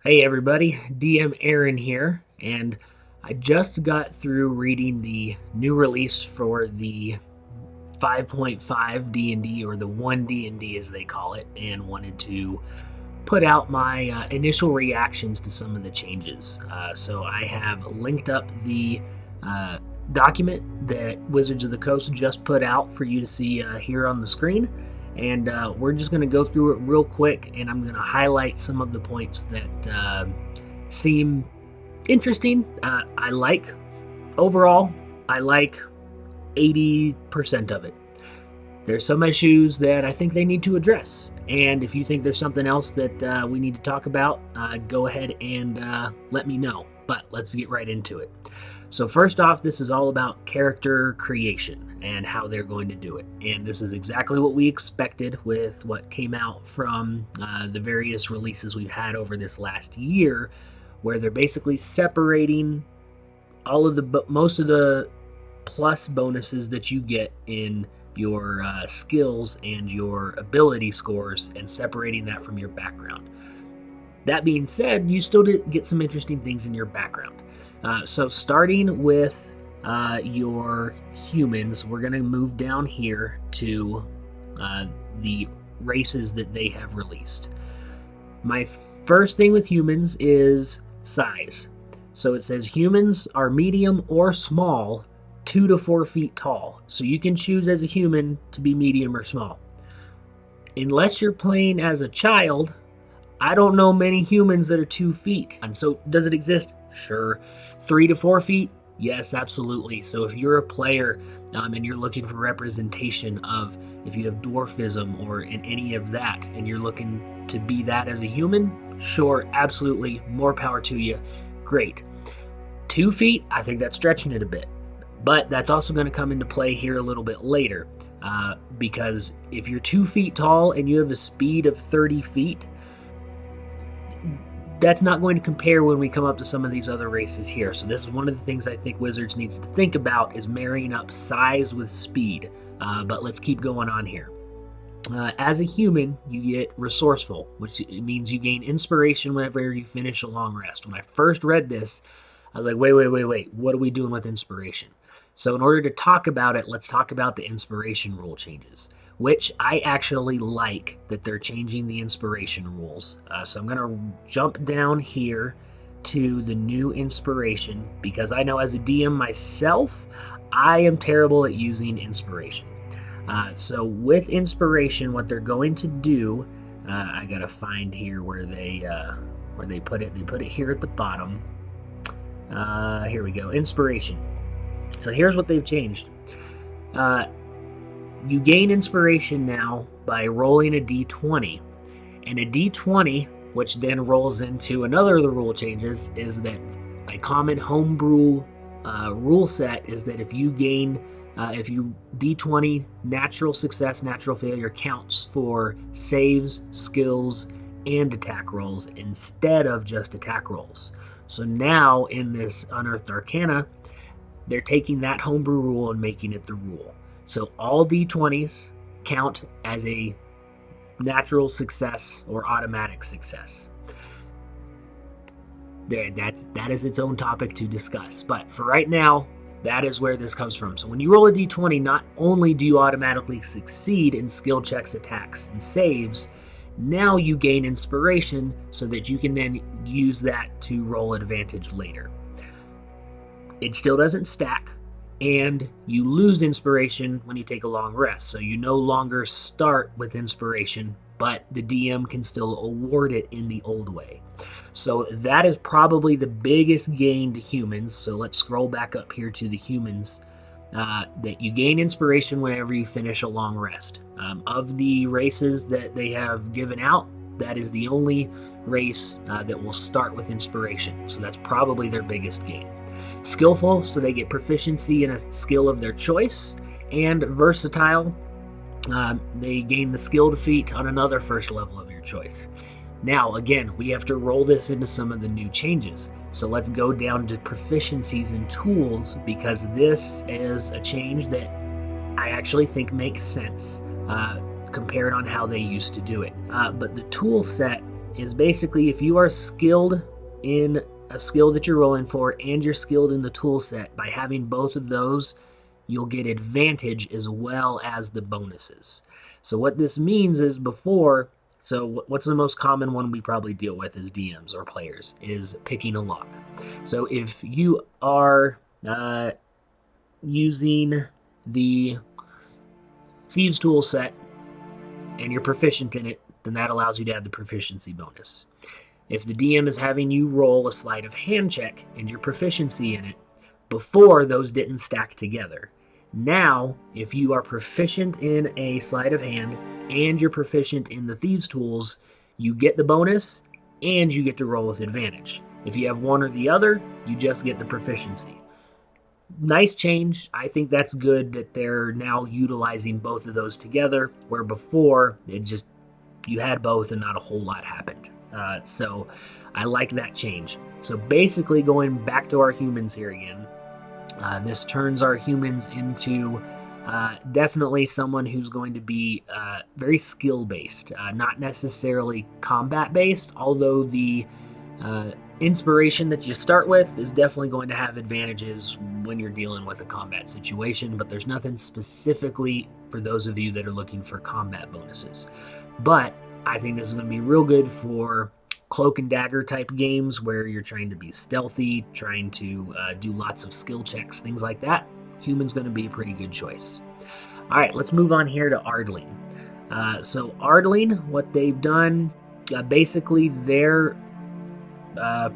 Hey everybody, DM Aaron here, and I just got through reading the new release for the 5.5 D&D, or the 1 D&D as they call it, and wanted to put out my initial reactions to some of the changes. So I have linked up the uh, document that Wizards of the Coast just put out for you to see here on the screen. And we're just going to go through it real quick, and I'm going to highlight some of the points that seem interesting. Overall, I like 80% of it. There's some issues that I think they need to address. And if you think there's something else that we need to talk about, go ahead and let me know. But let's get right into it. So first off, this is all about character creation and how they're going to do it. And this is exactly what we expected with what came out from the various releases we've had over this last year, where they're basically separating most of the plus bonuses that you get in your skills and your ability scores and separating that from your background. That being said, you still get some interesting things in your background. So starting with your humans, we're going to move down here to the races that they have released. My first thing with humans is size. So it says humans are medium or small, 2 to 4 feet tall. So you can choose as a human to be medium or small. Unless you're playing as a child, I don't know many humans that are 2 feet. And so does it exist? Sure. 3 to 4 feet? Yes, absolutely. So if you're a player and you're looking for representation of if you have dwarfism or in any of that, and you're looking to be that as a human, sure, absolutely. More power to you. Great. 2 feet, I think that's stretching it a bit. But that's also going to come into play here a little bit later. Because if you're 2 feet tall and you have a speed of 30 feet, that's not going to compare when we come up to some of these other races here. So this is one of the things I think Wizards needs to think about, is marrying up size with speed. But let's keep going on here. As a human, you get resourceful, which means you gain inspiration whenever you finish a long rest. When I first read this, I was like, wait, what are we doing with inspiration? So in order to talk about it, let's talk about the inspiration rule changes, which I actually like that they're changing the inspiration rules. So I'm going to jump down here to the new inspiration, because I know as a DM myself, I am terrible at using inspiration. So with inspiration, what they're going to do, I got to find here where they put it. They put it here at the bottom. Here we go, inspiration. So here's what they've changed. You gain inspiration now by rolling a d20. And a d20, which then rolls into another of the rule changes, is that a common homebrew rule set is that if you d20, natural success, natural failure counts for saves, skills, and attack rolls instead of just attack rolls. So now in this Unearthed Arcana, they're taking that homebrew rule and making it the rule. So all d20s count as a natural success or automatic success. That is its own topic to discuss. But for right now, that is where this comes from. So when you roll a d20, not only do you automatically succeed in skill checks, attacks, and saves, now you gain inspiration so that you can then use that to roll advantage later. It still doesn't stack, and you lose inspiration when you take a long rest. So you no longer start with inspiration, but the DM can still award it in the old way. So that is probably the biggest gain to humans. So let's scroll back up here to the humans. That you gain inspiration whenever you finish a long rest. Of the races that they have given out, that is the only race that will start with inspiration. So that's probably their biggest gain. Skillful, so they get proficiency in a skill of their choice. And versatile, they gain the skilled feat on another first level of your choice. Now, again, we have to roll this into some of the new changes. So let's go down to proficiencies and tools, because this is a change that I actually think makes sense compared on how they used to do it. But the tool set is basically if you are skilled in a skill that you're rolling for and you're skilled in the tool set, by having both of those, you'll get advantage as well as the bonuses. So what this means is what's the most common one we probably deal with as DMs or players is picking a lock. So if you are using the Thieves tool set and you're proficient in it, then that allows you to add the proficiency bonus. If the DM is having you roll a sleight of hand check and your proficiency in it, before those didn't stack together. Now, if you are proficient in a sleight of hand and you're proficient in the Thieves tools, you get the bonus and you get to roll with advantage. If you have one or the other, you just get the proficiency. Nice change. I think that's good that they're now utilizing both of those together, where before you had both and not a whole lot happened. So I like that change. So basically, going back to our humans here again, this turns our humans into definitely someone who's going to be very skill-based, not necessarily combat-based, although the inspiration that you start with is definitely going to have advantages when you're dealing with a combat situation, but there's nothing specifically for those of you that are looking for combat bonuses. But I think this is going to be real good for cloak and dagger type games where you're trying to be stealthy, trying to do lots of skill checks, things like that. Human's going to be a pretty good choice. All right, let's move on here to Ardling. So Ardling, what they've done, basically their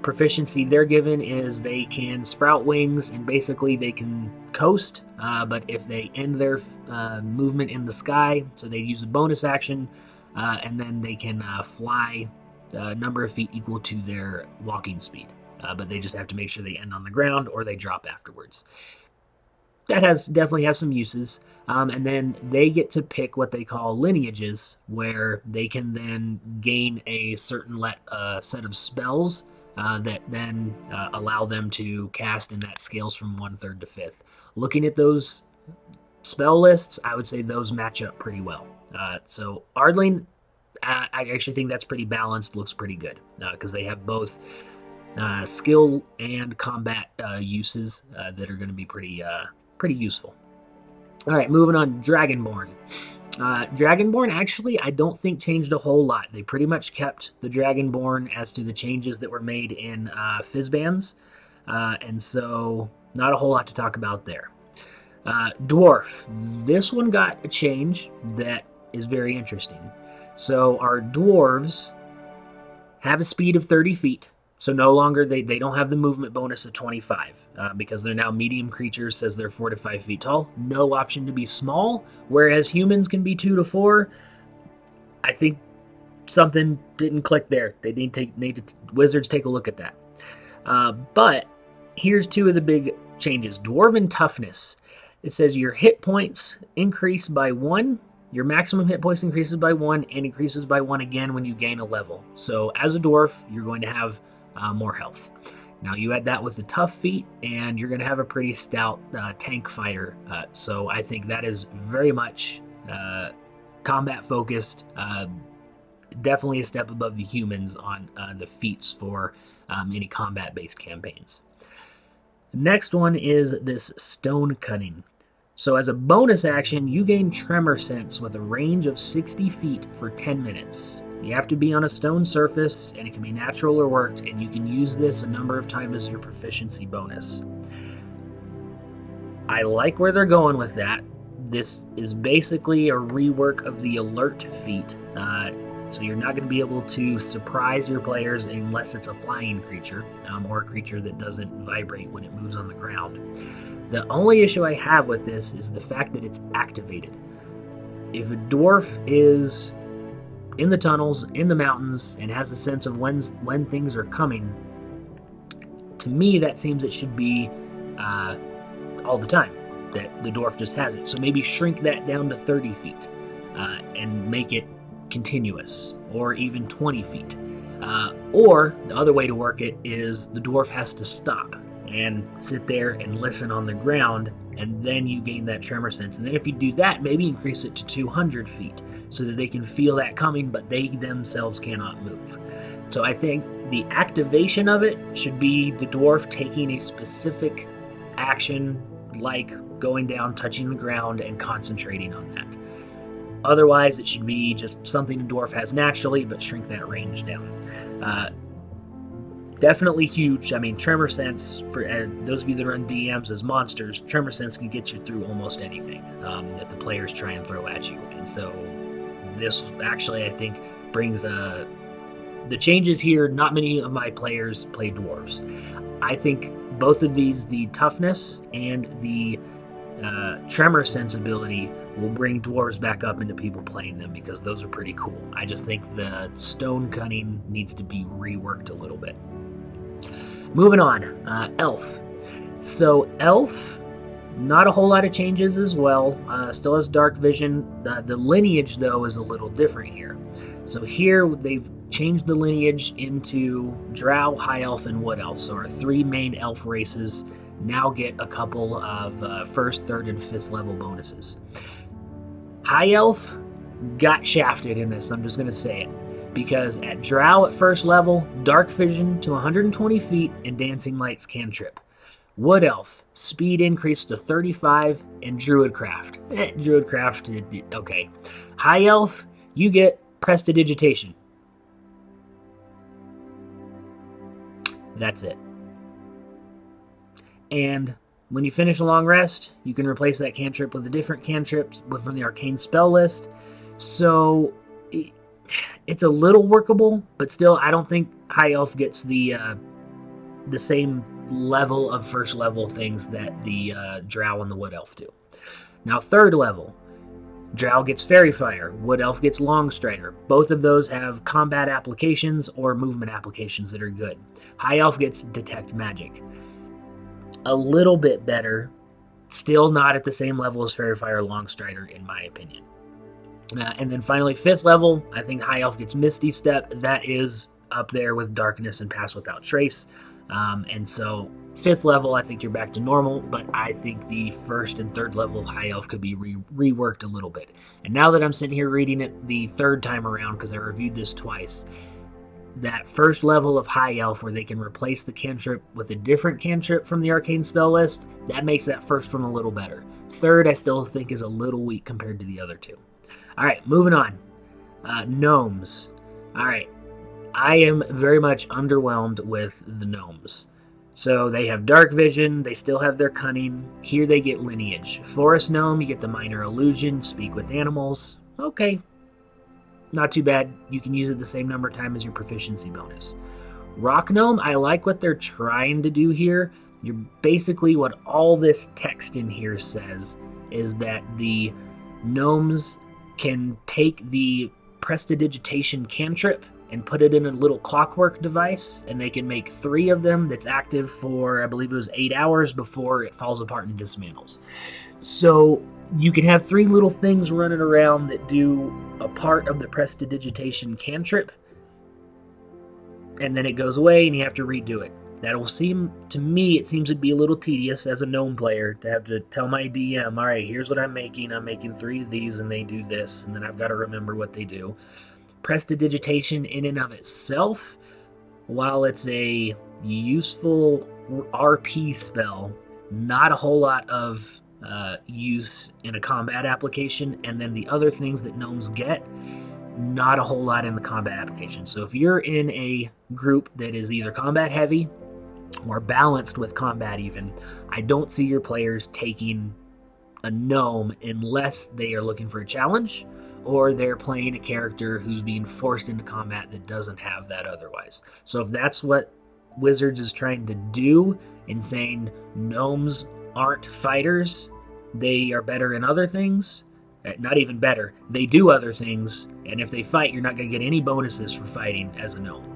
proficiency they're given is they can sprout wings and basically they can coast, but if they end their movement in the sky, so they use a bonus action, and then they can fly a number of feet equal to their walking speed, but they just have to make sure they end on the ground or they drop afterwards. That definitely has some uses, and then they get to pick what they call lineages, where they can then gain a certain set of spells that then allow them to cast, and that scales from 1/3 to 5th. Looking at those spell lists, I would say those match up pretty well. So Ardling, I actually think that's pretty balanced, looks pretty good, because they have both skill and combat uses that are going to be pretty useful. All right, moving on, Dragonborn. Dragonborn actually I don't think changed a whole lot. They pretty much kept the Dragonborn as to the changes that were made in Fizzbands, and so not a whole lot to talk about there. Dwarf, this one got a change that is very interesting. So our dwarves have a speed of 30 feet. So no longer, they don't have the movement bonus of 25 because they're now medium creatures, says they're 4 to 5 feet tall. No option to be small, whereas humans can be 2 to 4. I think something didn't click there. They need wizards take a look at that. But here's two of the big changes. Dwarven toughness. It says your hit points increase by 1. Your maximum hit points increases by 1 and increases by 1 again when you gain a level. So as a dwarf, you're going to have more health. Now you add that with the tough feat, and you're going to have a pretty stout tank fighter. So I think that is very much combat focused. Definitely a step above the humans on the feats for any combat-based campaigns. The next one is this stone cutting. So as a bonus action, you gain tremor sense with a range of 60 feet for 10 minutes. You have to be on a stone surface, and it can be natural or worked, and you can use this a number of times as your proficiency bonus. I like where they're going with that. This is basically a rework of the alert feat, so you're not going to be able to surprise your players unless it's a flying creature, or a creature that doesn't vibrate when it moves on the ground. The only issue I have with this is the fact that it's activated. If a dwarf is in the tunnels, in the mountains, and has a sense of when things are coming, to me that seems it should be all the time, that the dwarf just has it. So maybe shrink that down to 30 feet and make it continuous, or even 20 feet. Or the other way to work it is the dwarf has to stop and sit there and listen on the ground, and then you gain that tremor sense. And then if you do that, maybe increase it to 200 feet so that they can feel that coming, but they themselves cannot move. So I think the activation of it should be the dwarf taking a specific action, like going down, touching the ground, and concentrating on that. Otherwise, it should be just something a dwarf has naturally, but shrink that range down. Definitely huge. I mean, Tremor Sense, for those of you that run DMs as monsters, Tremor Sense can get you through almost anything that the players try and throw at you. And so this actually, I think, brings the changes here. Not many of my players play dwarves. I think both of these, the toughness and the tremor sensibility, will bring dwarves back up into people playing them, because those are pretty cool. I just think the stone cunning needs to be reworked a little bit. Moving on, Elf. So Elf, not a whole lot of changes as well. Still has dark vision. The lineage, though, is a little different here. So here they've changed the lineage into Drow, High Elf, and Wood Elf. So our three main elf races now get a couple of first, third, and fifth level bonuses. High Elf got shafted in this, I'm just going to say it. Because at Drow at first level, Dark Vision to 120 feet and Dancing Lights cantrip. Wood Elf, speed increase to 35, and Druidcraft. Druidcraft, okay. High Elf, you get Prestidigitation. That's it. And when you finish a long rest, you can replace that cantrip with a different cantrip from the arcane spell list. So it's a little workable, but still, I don't think High Elf gets the same level of first level things that the Drow and the Wood Elf do. Now, third level, Drow gets Fairy Fire, Wood Elf gets Long Strider. Both of those have combat applications or movement applications that are good. High Elf gets Detect Magic. A little bit better, still not at the same level as Fairy Fire, Long Strider, in my opinion. And then finally, fifth level, I think High Elf gets Misty Step. That is up there with Darkness and Pass Without Trace. And so fifth level, I think you're back to normal, but I think the first and third level of High Elf could be reworked a little bit. And now that I'm sitting here reading it the third time around, because I reviewed this twice, that first level of High Elf where they can replace the cantrip with a different cantrip from the arcane spell list, that makes that first one a little better. Third, I still think is a little weak compared to the other two. All right, moving on. Gnomes. All right, I am very much underwhelmed with the Gnomes. So they have Dark Vision, they still have their Cunning. Here they get Lineage. Forest Gnome, you get the Minor Illusion, Speak with Animals. Okay, not too bad. You can use it the same number of times as your proficiency bonus. Rock Gnome, I like what they're trying to do here. You're basically, what all this text in here says is that the Gnomes can take the Prestidigitation cantrip and put it in a little clockwork device, and they can make 3 of them that's active for, I believe it was 8 hours before it falls apart and dismantles. So you can have 3 little things running around that do a part of the Prestidigitation cantrip, and then it goes away and you have to redo it. That will seem, to me, it seems to be a little tedious as a gnome player to have to tell my DM, all right, here's what I'm making 3 of these and they do this, and then I've got to remember what they do. Prestidigitation in and of itself, while it's a useful RP spell, not a whole lot of use in a combat application, and then the other things that gnomes get, not a whole lot in the combat application. So if you're in a group that is either combat heavy or balanced with combat even, I don't see your players taking a gnome unless they are looking for a challenge or they're playing a character who's being forced into combat that doesn't have that otherwise. So if that's what Wizards is trying to do in saying gnomes aren't fighters, they are better in other things, not even better, they do other things, and if they fight, you're not going to get any bonuses for fighting as a gnome.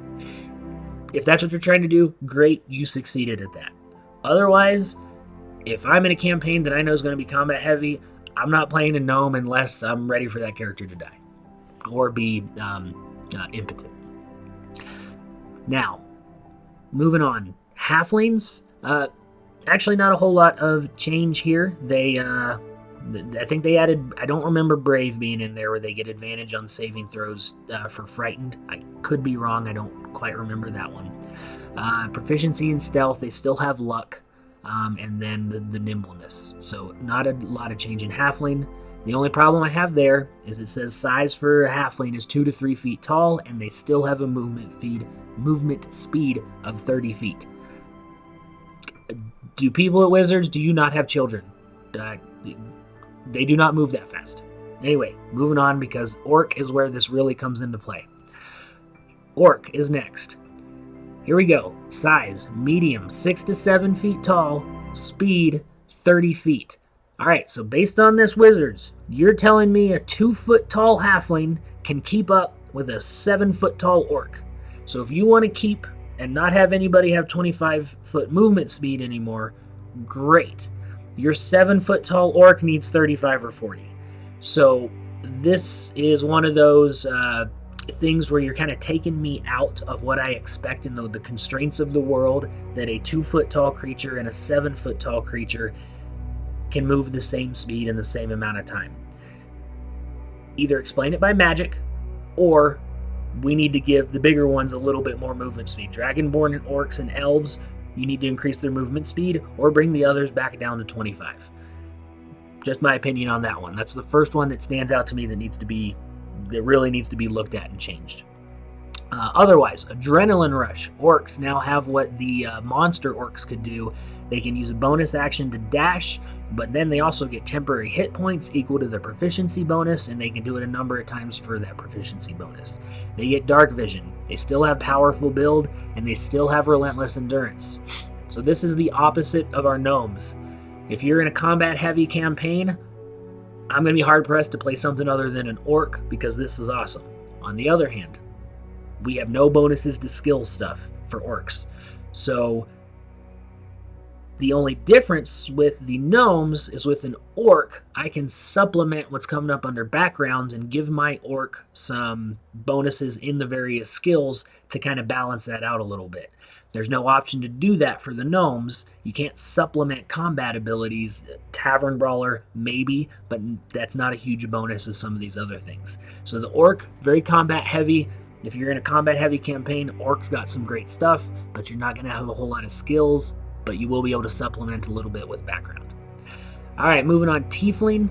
If that's what you're trying to do, great, you succeeded at that. Otherwise, if I'm in a campaign that I know is going to be combat heavy, I'm not playing a gnome unless I'm ready for that character to die or be impotent. Now, moving on. Halflings, actually not a whole lot of change here. I think they added, I don't remember Brave being in there where they get advantage on saving throws for Frightened. I could be wrong, I don't quite remember that one. Proficiency in stealth, they still have luck, and then the nimbleness. So not a lot of change in halfling. The only problem I have there is it says size for a halfling is 2 to 3 feet tall, and they still have a movement speed of 30 feet. Do people at Wizards, do you not have children? They do not move that fast. Anyway, moving on, because Orc is where this really comes into play. Orc is next. Here we go. Size, medium, 6 to 7 feet tall, speed, 30 feet. All right, so based on this, Wizards, you're telling me a 2-foot tall halfling can keep up with a 7-foot tall orc. So if you want to keep and not have anybody have 25-foot movement speed anymore, great. Your 7-foot tall orc needs 35 or 40. So this is one of those things where you're kind of taking me out of what I expect in the constraints of the world, that a 2-foot tall creature and a 7-foot tall creature can move the same speed in the same amount of time. Either explain it by magic, or we need to give the bigger ones a little bit more movement speed. Dragonborn and Orcs and Elves, you need to increase their movement speed, or bring the others back down to 25. Just my opinion on that one. That's the first one that stands out to me that really needs to be looked at and changed. Otherwise, Adrenaline Rush. Orcs now have what the monster orcs could do. They can use a bonus action to dash, but then they also get temporary hit points equal to their proficiency bonus, and they can do it a number of times for that proficiency bonus. They get Dark Vision. They still have Powerful Build, and they still have Relentless Endurance. So this is the opposite of our Gnomes. If you're in a combat-heavy campaign, I'm going to be hard-pressed to play something other than an Orc, because this is awesome. On the other hand, we have no bonuses to skill stuff for Orcs. So the only difference with the Gnomes is with an Orc, I can supplement what's coming up under backgrounds and give my Orc some bonuses in the various skills to kind of balance that out a little bit. There's no option to do that for the Gnomes. You can't supplement combat abilities. Tavern Brawler, maybe, but that's not a huge bonus as some of these other things. So the Orc, very combat heavy. If you're in a combat heavy campaign, Orc's got some great stuff, but you're not going to have a whole lot of skills, but you will be able to supplement a little bit with background. All right, moving on. Tiefling.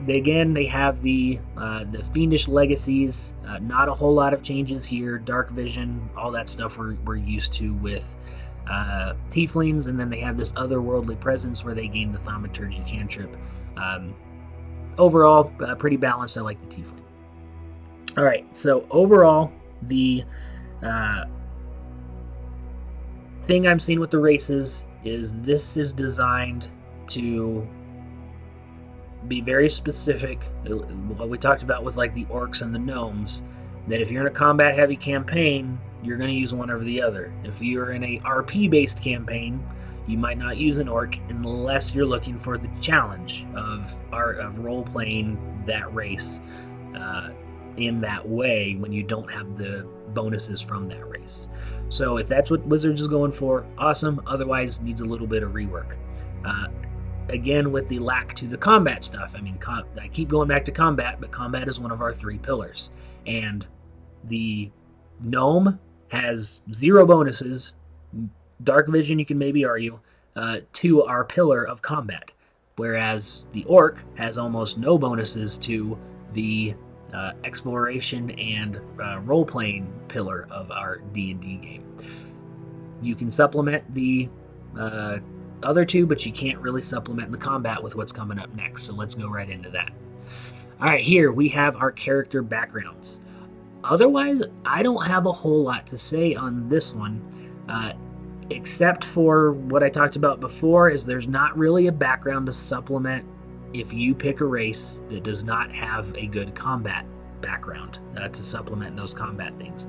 They have the Fiendish Legacies. Not a whole lot of changes here. Dark Vision, all that stuff we're used to with Tieflings, and then they have this otherworldly presence where they gain the Thaumaturgy cantrip. Overall, pretty balanced. I like the Tiefling. All right, so overall, the thing I'm seeing with the races is this is designed to be very specific. What we talked about with like the Orcs and the Gnomes, that if you're in a combat heavy campaign, you're going to use one over the other. If you're in a RP based campaign, you might not use an Orc unless you're looking for the challenge of role playing that race in that way when you don't have the bonuses from that race. So if that's what Wizards is going for, awesome. Otherwise, needs a little bit of rework. Again, with the lack to the combat stuff. I mean, I keep going back to combat, but combat is one of our 3 pillars. And the Gnome has 0 bonuses. Dark Vision, you can maybe argue, to our pillar of combat. Whereas the Orc has almost no bonuses to the exploration and role-playing pillar of our D&D game. You can supplement the other 2, but you can't really supplement the combat with what's coming up next, so let's go right into that. Alright, here we have our character backgrounds. Otherwise, I don't have a whole lot to say on this one, except for what I talked about before, is there's not really a background to supplement if you pick a race that does not have a good combat background to supplement those combat things.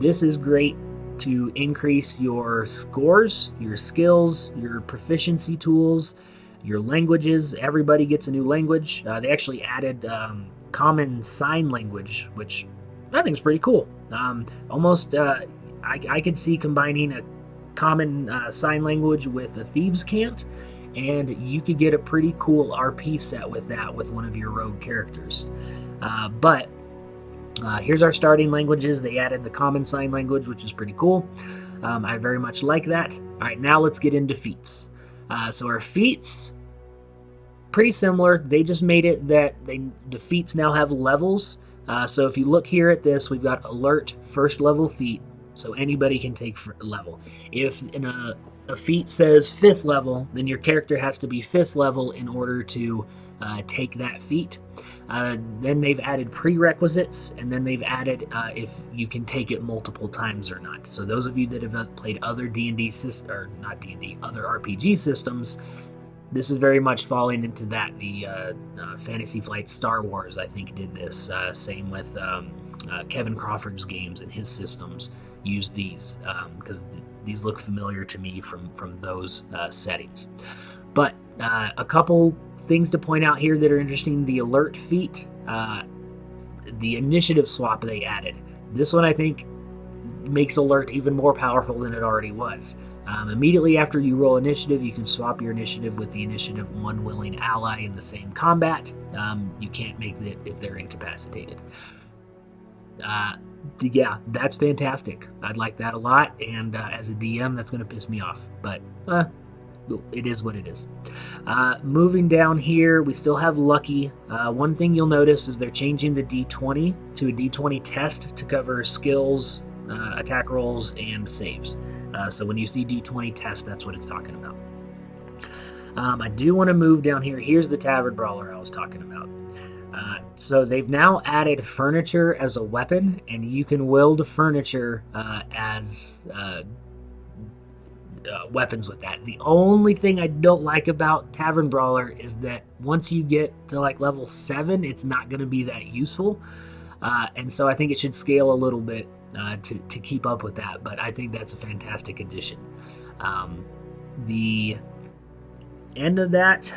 This is great to increase your scores, your skills, your proficiency tools, your languages. Everybody gets a new language. They actually added common sign language, which I think is pretty cool. I could see combining a common sign language with a thieves' cant, and you could get a pretty cool RP set with that with one of your rogue characters. But Here's our starting languages. They added the common sign language, which is pretty cool. I very much like that. All right, now let's get into feats. So our feats, pretty similar. They just made it that the feats now have levels. So if you look here at this, we've got alert first level feat. So anybody can take level. If in a feat says 5th level, then your character has to be 5th level in order to take that feat. Then they've added prerequisites, and then they've added if you can take it multiple times or not. So those of you that have played other D&D or not D&D, other RPG systems, this is very much falling into that. The Fantasy Flight Star Wars, I think, did this. Same with Kevin Crawford's games and his systems use these because these look familiar to me from those settings. But a couple things to point out here that are interesting. The alert feat, the initiative swap they added. This one I think makes alert even more powerful than it already was. Immediately after you roll initiative, you can swap your initiative with the initiative one willing ally in the same combat. You can't make it if they're incapacitated. Yeah, that's fantastic. I'd like that a lot, and as a DM, that's going to piss me off. But it is what it is. Moving down here, we still have lucky. One thing you'll notice is they're changing the D20 to a D20 test to cover skills, attack rolls, and saves. So when you see D20 test, that's what it's talking about. I do want to move down here. Here's the Tavern Brawler I was talking about. So they've now added furniture as a weapon, and you can wield furniture as weapons with that. The only thing I don't like about Tavern Brawler is that once you get to like level 7, it's not going to be that useful. And so I think it should scale a little bit to keep up with that, but I think that's a fantastic addition. The end of that,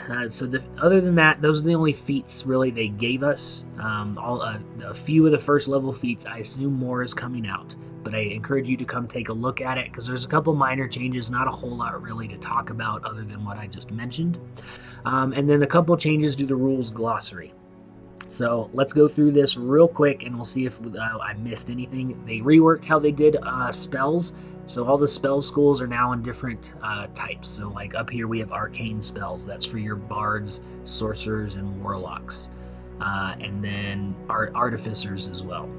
other than that, those are the only feats really they gave us. A few of the first level feats, I assume more is coming out, but I encourage you to come take a look at it because there's a couple minor changes, not a whole lot really to talk about other than what I just mentioned. And then a couple changes to the rules glossary. So let's go through this real quick and we'll see if I missed anything. They reworked how they did spells. So all the spell schools are now in different types. So like up here we have arcane spells. That's for your bards, sorcerers, and warlocks. And then artificers as well.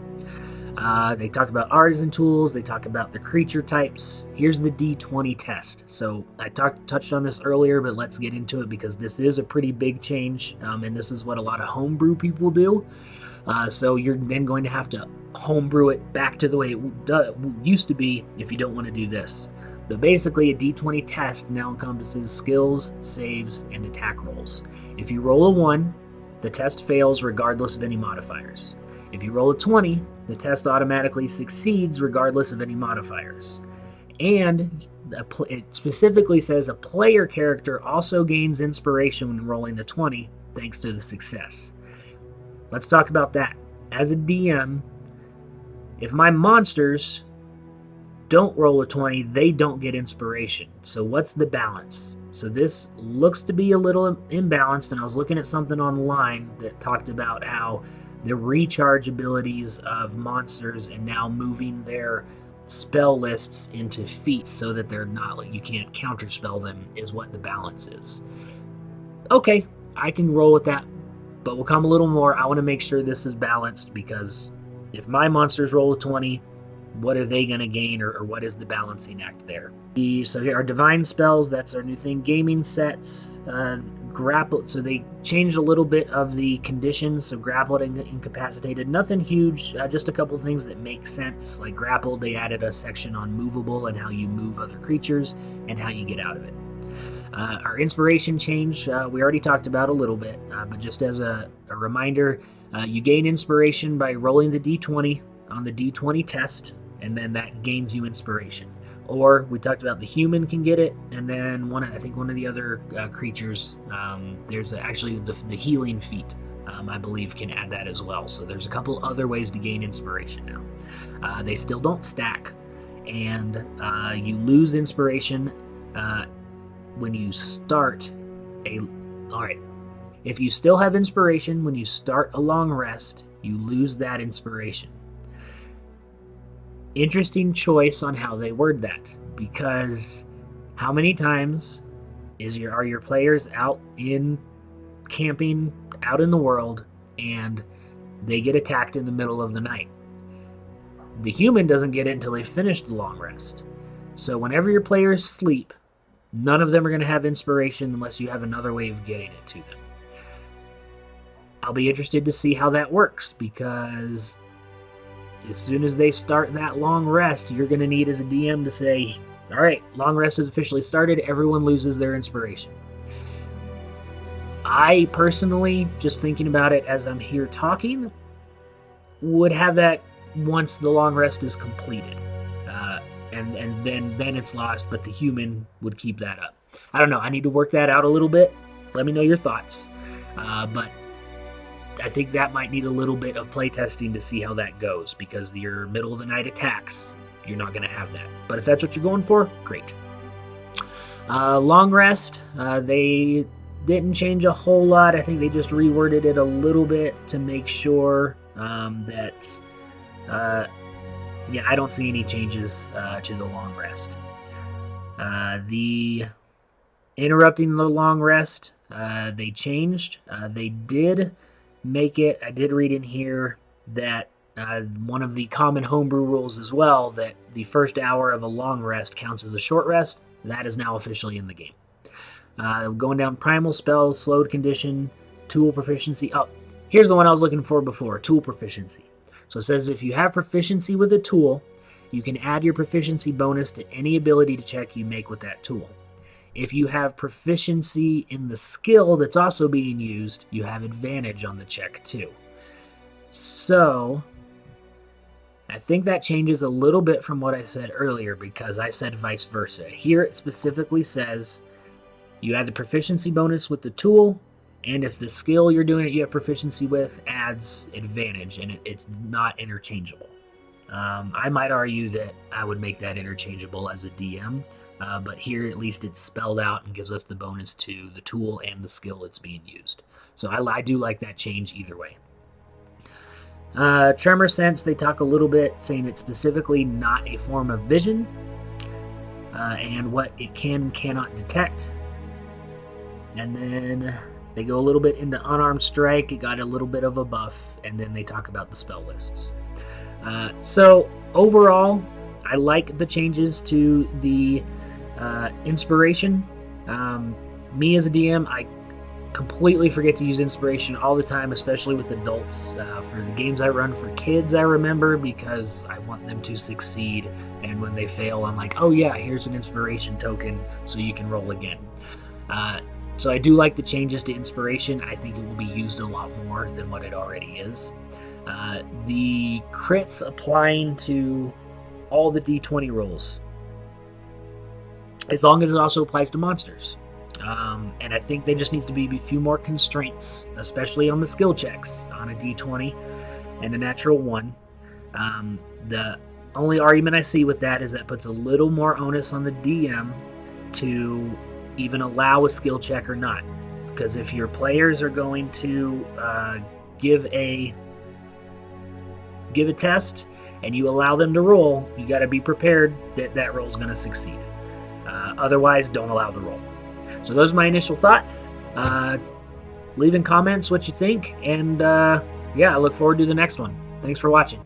They talk about artisan tools. They talk about the creature types. Here's the D20 test. So I touched on this earlier, but let's get into it because this is a pretty big change. And this is what a lot of homebrew people do. So you're then going to have to homebrew it back to the way it used to be if you don't want to do this. But basically, a D20 test now encompasses skills, saves, and attack rolls. If you roll a 1, the test fails regardless of any modifiers. If you roll a 20, the test automatically succeeds regardless of any modifiers. And it specifically says a player character also gains inspiration when rolling a 20 thanks to the success. Let's talk about that. As a DM, if my monsters don't roll a 20, they don't get inspiration. So what's the balance? So this looks to be a little imbalanced, and I was looking at something online that talked about how the recharge abilities of monsters and now moving their spell lists into feats so that they're not like you can't counterspell them is what the balance is. Okay, I can roll with that, but we'll come a little more. I want to make sure this is balanced because if my monsters roll a 20, what are they going to gain, or what is the balancing act there? So here are divine spells. That's our new thing. Gaming sets, grapple. So they changed a little bit of the conditions. So grappled and incapacitated. Nothing huge. Just a couple things that make sense. Like grappled, they added a section on movable and how you move other creatures and how you get out of it. Our inspiration change, we already talked about a little bit, but just as a reminder, you gain inspiration by rolling the D20 on the D20 test, and then that gains you inspiration. Or we talked about the human can get it, and then I think one of the other creatures, there's actually the healing feat, I believe, can add that as well. So there's a couple other ways to gain inspiration now. They still don't stack, and you lose inspiration when you start Alright. If you still have inspiration when you start a long rest, you lose that inspiration. Interesting choice on how they word that, because how many times are your players out in camping out in the world and they get attacked in the middle of the night? The human doesn't get it until they finish the long rest. So whenever your players sleep, none of them are going to have inspiration unless you have another way of getting it to them. I'll be interested to see how that works, because as soon as they start that long rest, you're going to need as a DM to say, all right, long rest has officially started, everyone loses their inspiration. I personally, just thinking about it as I'm here talking, would have that once the long rest is completed. And then it's lost, but the human would keep that up. I don't know. I need to work that out a little bit. Let me know your thoughts. But I think that might need a little bit of playtesting to see how that goes, because your middle of the night attacks, you're not going to have that. But if that's what you're going for, great. Long rest, they didn't change a whole lot. I think they just reworded it a little bit to make sure that I don't see any changes to the long rest. The interrupting the long rest, they changed. They did make it, I did read in here that one of the common homebrew rules as well, that the first hour of a long rest counts as a short rest. That is now officially in the game. Going down primal spells, slowed condition, tool proficiency. Oh, here's the one I was looking for before, tool proficiency. So it says if you have proficiency with a tool, you can add your proficiency bonus to any ability check you make with that tool. If you have proficiency in the skill that's also being used, you have advantage on the check too. So I think that changes a little bit from what I said earlier, because I said vice versa. Here it specifically says you add the proficiency bonus with the tool, and if the skill you're doing it you have proficiency with adds advantage, and it's not interchangeable. I might argue that I would make that interchangeable as a DM, but here at least it's spelled out and gives us the bonus to the tool and the skill that's being used. So I do like that change either way. Tremor sense, they talk a little bit saying it's specifically not a form of vision, and what it can and cannot detect. And then they go a little bit into unarmed strike. It got a little bit of a buff, and then they talk about the spell lists. So overall, I like the changes to the inspiration. Me as a DM, I completely forget to use inspiration all the time, especially with adults. For the games I run for kids, I remember, because I want them to succeed, and when they fail, I'm like, oh yeah, here's an inspiration token so you can roll again. So I do like the changes to inspiration. I think it will be used a lot more than what it already is. The crits applying to all the D20 rolls, as long as it also applies to monsters. And I think there just needs to be a few more constraints, especially on the skill checks on a D20 and a natural 1. The only argument I see with that is that puts a little more onus on the DM to even allow a skill check or not. Because if your players are going to give a test and you allow them to roll, you got to be prepared that that roll is going to succeed. Otherwise, don't allow the roll. So those are my initial thoughts. Leave in comments what you think, and I look forward to the next one. Thanks for watching.